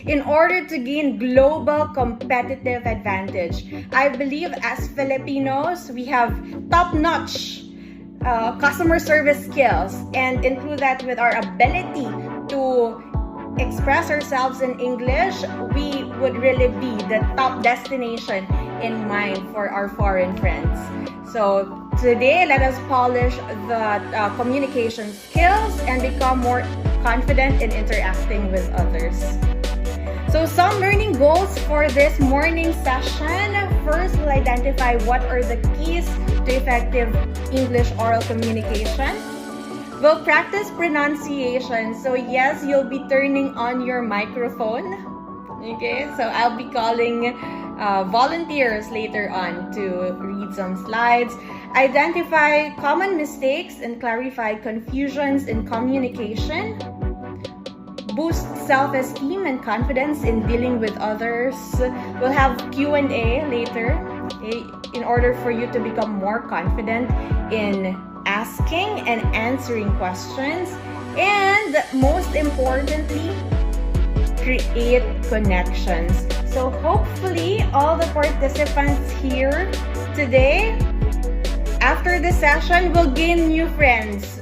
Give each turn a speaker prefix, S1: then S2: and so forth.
S1: in order to gain global competitive advantage. I believe as Filipinos, we have top-notch customer service skills, and include that with our ability to express ourselves in English, we would really be the top destination in mind for our foreign friends. So today, let us polish the communication skills and become more confident in interacting with others. So some learning goals for this morning session. First, we'll identify what are the keys to effective English oral communication. We'll practice pronunciation. So yes, you'll be turning on your microphone. Okay, so I'll be calling volunteers later on to read some slides. Identify common mistakes and clarify confusions in communication. Boost self-esteem and confidence in dealing with others. We'll have Q&A later, okay, in order for you to become more confident in asking and answering questions. And most importantly, create connections. So hopefully all the participants here today, after the session, will gain new friends.